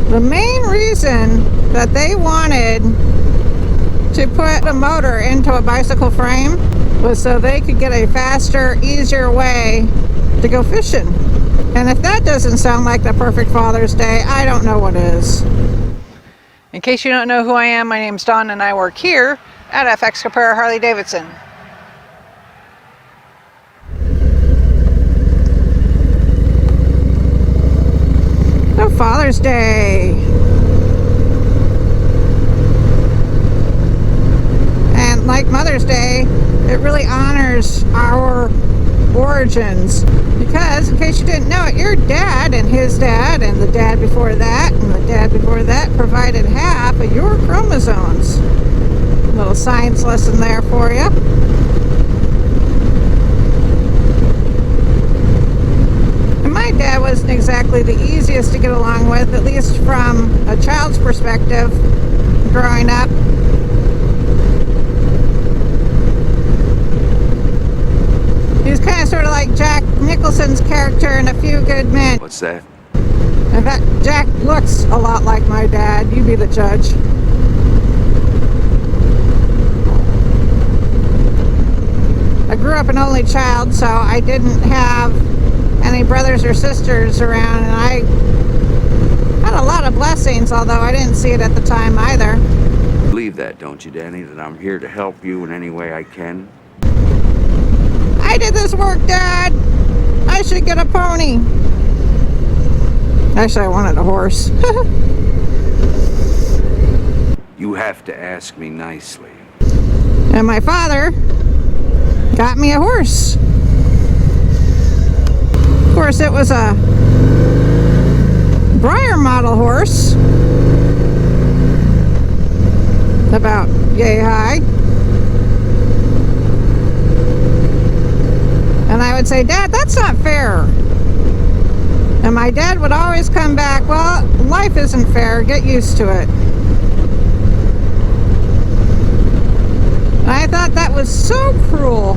The main reason that they wanted to put a motor into a bicycle frame was so they could get a faster, easier way to go fishing. And if that doesn't sound like the perfect Father's Day, I don't know what is. In case you don't know who I am, my name's Dawn and I work here at FX Caprara Harley-Davidson. So Father's Day. And like Mother's Day, it really honors our origins. Because, in case you didn't know it, your dad and his dad and the dad before that and the dad before that provided half of your chromosomes. Little science lesson there for you. And my dad wasn't exactly the easiest to get along with, at least from a child's perspective, growing up. He was kind of sort of like Jack Nicholson's character in A Few Good Men. What's that? In fact, Jack looks a lot like my dad. You be the judge. I grew up an only child, so I didn't have any brothers or sisters around, and I had a lot of blessings, although I didn't see it at the time either. Believe that, don't you, Danny? That I'm here to help you in any way I can? I did this work, Dad! I should get a pony! Actually, I wanted a horse. You have to ask me nicely. And my father got me a horse. Of course, it was a Breyer model horse. About yay high. And I would say, Dad, that's not fair. And my dad would always come back, well, life isn't fair. Get used to it. And I thought that was so cruel.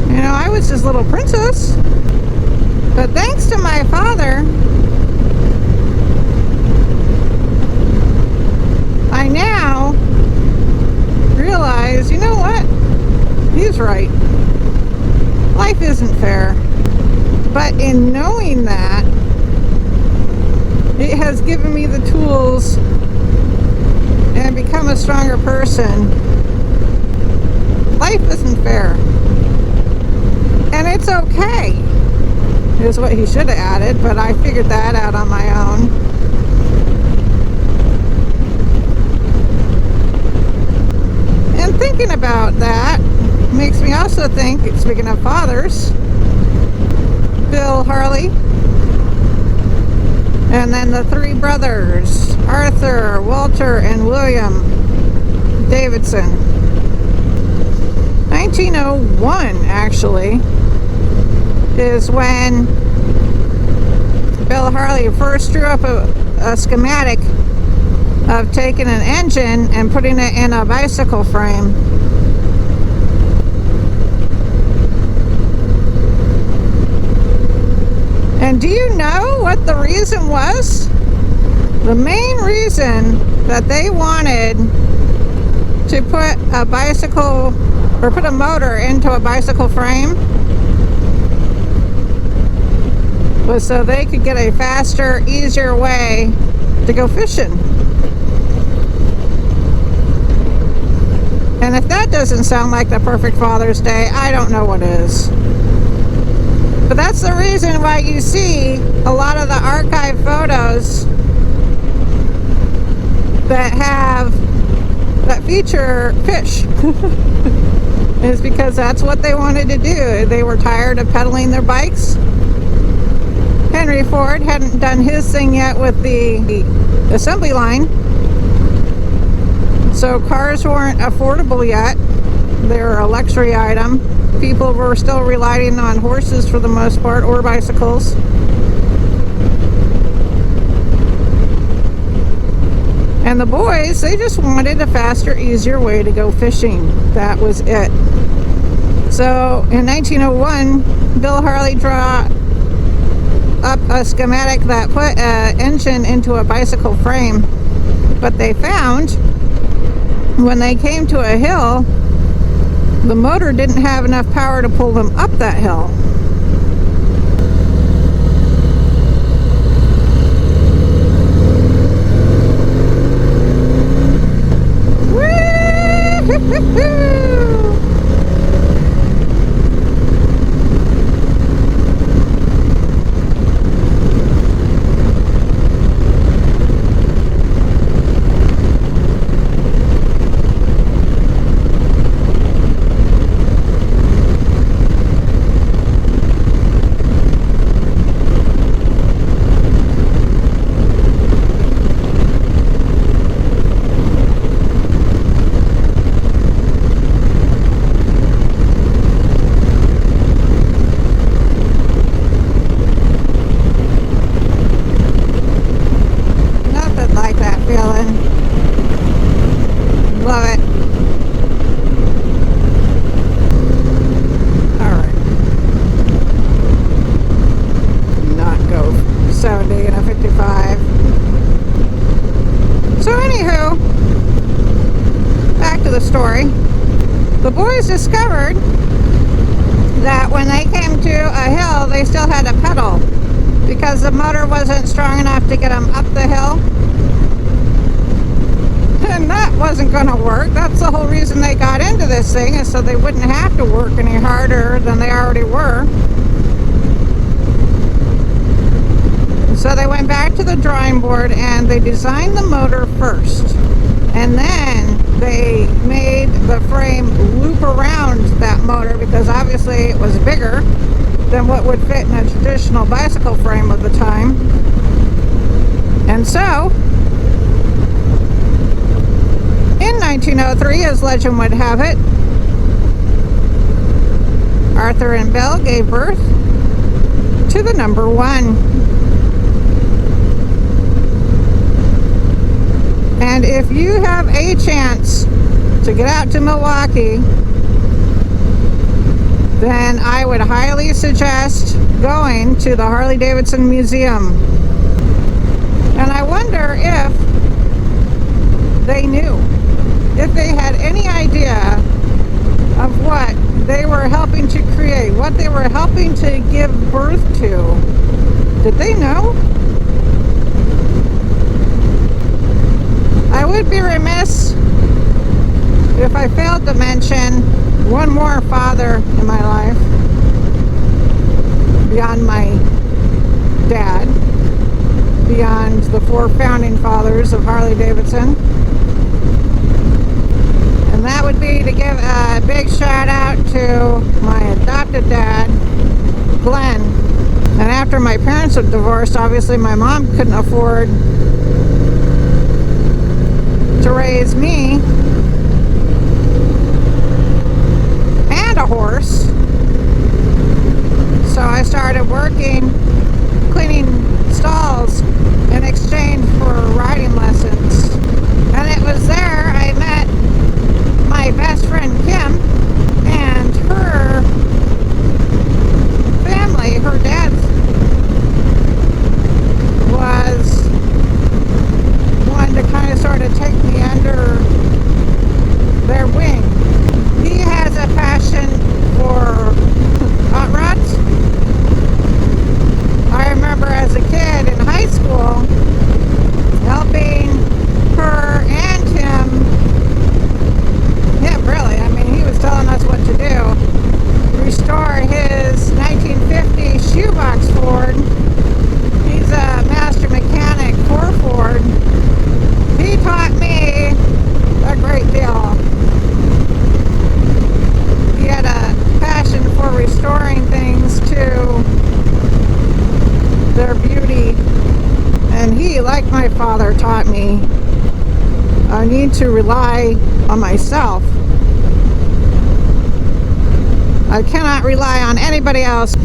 You know, I was his little princess. But thanks to my father, I now realize, you know what? He's right. Life isn't fair. But in knowing that, it has given me the tools and become a stronger person. Life isn't fair. And it's okay, is what he should have added, but I figured that out on my own. And thinking about that makes me also think, speaking of fathers, Bill Harley, and then the three brothers, Arthur, Walter, and William Davidson. 1901, actually, is when Bill Harley first drew up a schematic of taking an engine and putting it in a bicycle frame. And do you know what the reason was? The main reason that they wanted to put a bicycle or put a motor into a bicycle frame was so they could get a faster, easier way to go fishing. And if that doesn't sound like the perfect Father's Day, I don't know what is. But that's the reason why you see a lot of the archive photos that feature fish. It's because that's what they wanted to do. They were tired of pedaling their bikes. Henry Ford hadn't done his thing yet with the assembly line. So cars weren't affordable yet. They were a luxury item. People were still relying on horses for the most part, or bicycles. And the boys, they just wanted a faster, easier way to go fishing. That was it. So in 1901, Bill Harley up a schematic that put an engine into a bicycle frame. But they found when they came to a hill, the motor didn't have enough power to pull them up that hill. Love it. Alright. Not go 70 and a 55. So anywho, back to the story. The boys discovered that when they came to a hill, they still had to pedal because the motor wasn't strong enough to get them up the hill. And that wasn't going to work. That's the whole reason they got into this thing, is so they wouldn't have to work any harder than they already were. So they went back to the drawing board and they designed the motor first. And then they made the frame loop around that motor because obviously it was bigger than what would fit in a traditional bicycle frame of the time. And so in 1903, as legend would have it, Arthur and Bill gave birth to the number 1. And if you have a chance to get out to Milwaukee, then I would highly suggest going to the Harley-Davidson Museum. And I wonder if they knew, if they had any idea of what they were helping to create, what they were helping to give birth to. Did they know? I would be remiss if I failed to mention one more father in my life beyond my dad, beyond the 4 founding fathers of Harley-Davidson. And that would be to give a big shout out to my adopted dad, Glenn. And after my parents were divorced, obviously my mom couldn't afford to raise me and a horse. So I started working, cleaning stalls in exchange for riding lessons. And it was there I met my best friend Kim and her family. Her dad was one to kind of sort of take me under their wing. He has a passion for hot rods. I remember as a kid in high school helping her and him really, I mean, he was telling us what to do, restore his 1950 shoebox Ford. He's a master mechanic for Ford. He taught me a great deal. He had a passion for restoring things to their beauty, and he, like my father, taught me I need to rely on myself. I cannot rely on anybody else.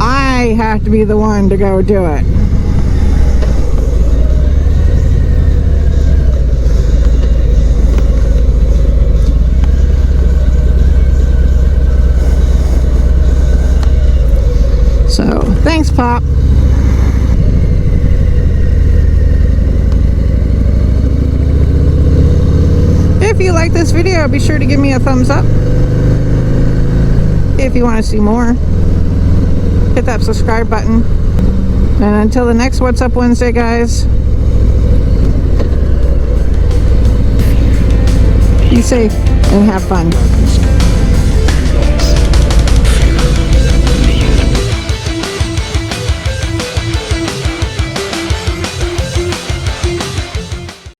I have to be the one to go do it. So, thanks, Pop. if you like this video, be sure to give me a thumbs up. If you want to see more, hit that subscribe button. And until the next What's Up Wednesday, guys, be safe and have fun.